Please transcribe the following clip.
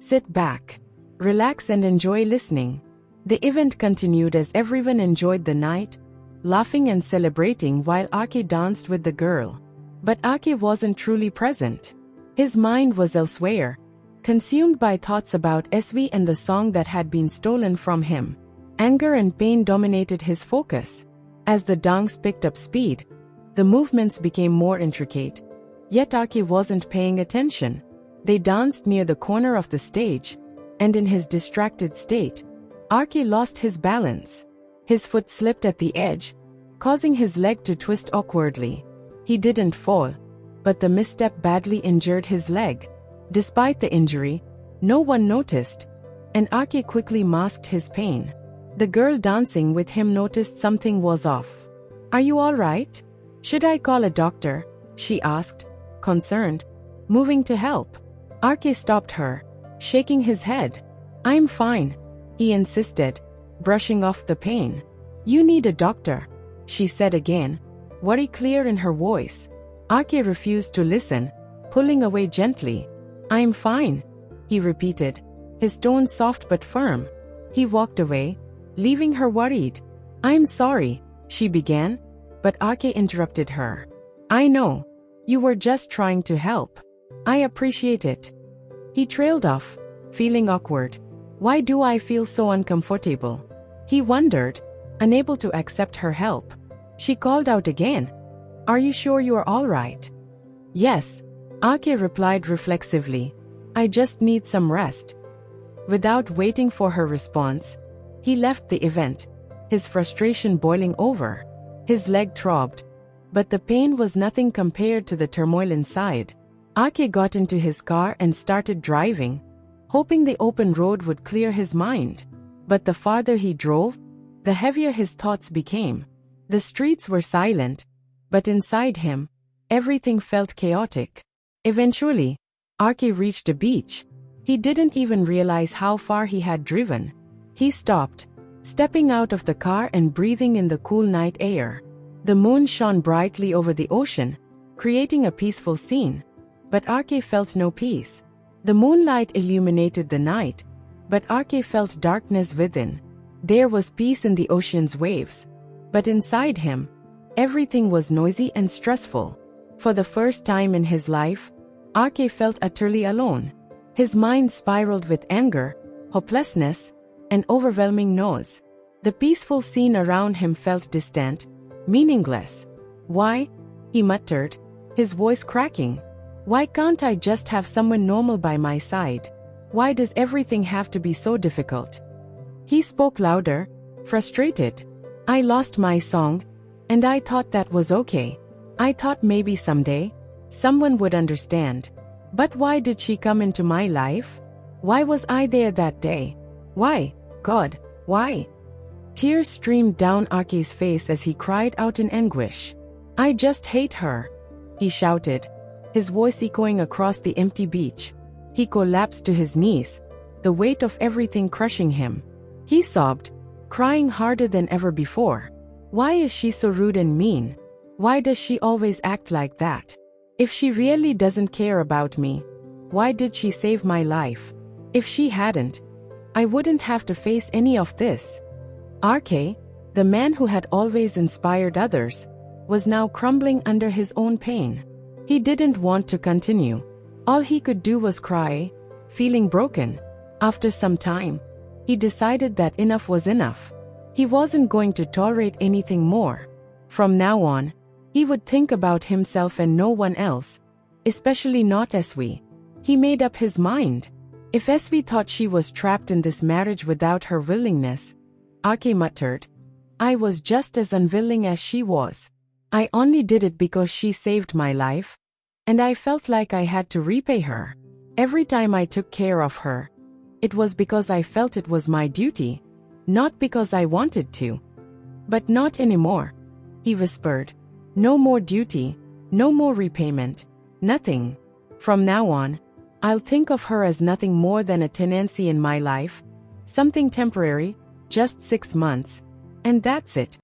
Sit back, relax and enjoy listening. The event continued as everyone enjoyed the night, laughing and celebrating while Aki danced with the girl. But Aki wasn't truly present. His mind was elsewhere, consumed by thoughts about SV and the song that had been stolen from him. Anger and pain dominated his focus. As the dance picked up speed, the movements became more intricate. Yet Aki wasn't paying attention. They danced near the corner of the stage, and in his distracted state, Aki lost his balance. His foot slipped at the edge, causing his leg to twist awkwardly. He didn't fall, but the misstep badly injured his leg. Despite the injury, no one noticed, and Aki quickly masked his pain. The girl dancing with him noticed something was off. "Are you all right? Should I call a doctor?" she asked, concerned, moving to help. Aki stopped her, shaking his head. "I'm fine," he insisted, brushing off the pain. "You need a doctor," she said again, worry clear in her voice. Aki refused to listen, pulling away gently. "I'm fine," he repeated, his tone soft but firm. He walked away, leaving her worried. "I'm sorry," she began, but Aki interrupted her. "I know. You were just trying to help. I appreciate it." He trailed off, feeling awkward. Why do I feel so uncomfortable? He wondered, unable to accept her help. She called out again. "Are you sure you are all right?" "Yes," Aki replied reflexively. "I just need some rest." Without waiting for her response, he left the event, his frustration boiling over. His leg throbbed, but the pain was nothing compared to the turmoil inside. Aki got into his car and started driving, hoping the open road would clear his mind. But the farther he drove, the heavier his thoughts became. The streets were silent, but inside him, everything felt chaotic. Eventually, Aki reached a beach. He didn't even realize how far he had driven. He stopped, stepping out of the car and breathing in the cool night air. The moon shone brightly over the ocean, creating a peaceful scene. But Aki felt no peace. The moonlight illuminated the night, but Aki felt darkness within. There was peace in the ocean's waves, but inside him, everything was noisy and stressful. For the first time in his life, Aki felt utterly alone. His mind spiraled with anger, hopelessness, and overwhelming noise. The peaceful scene around him felt distant, meaningless. "Why?" he muttered, his voice cracking. "Why can't I just have someone normal by my side? Why does everything have to be so difficult?" He spoke louder, frustrated. "I lost my song, and I thought that was okay. I thought maybe someday, someone would understand. But why did she come into my life? Why was I there that day? Why, God, why?" Tears streamed down Aki's face as he cried out in anguish. "I just hate her," he shouted, his voice echoing across the empty beach. He collapsed to his knees, the weight of everything crushing him. He sobbed, crying harder than ever before. "Why is she so rude and mean? Why does she always act like that? If she really doesn't care about me, why did she save my life? If she hadn't, I wouldn't have to face any of this." RK, the man who had always inspired others, was now crumbling under his own pain. He didn't want to continue. All he could do was cry, feeling broken. After some time, he decided that enough was enough. He wasn't going to tolerate anything more. From now on, he would think about himself and no one else, especially not Eswi. He made up his mind. If Eswi thought she was trapped in this marriage without her willingness, Aki muttered, "I was just as unwilling as she was. I only did it because she saved my life, and I felt like I had to repay her. Every time I took care of her, it was because I felt it was my duty, not because I wanted to." "But not anymore," he whispered. "No more duty, no more repayment, nothing. From now on, I'll think of her as nothing more than a tenancy in my life, something temporary, just 6 months, and that's it."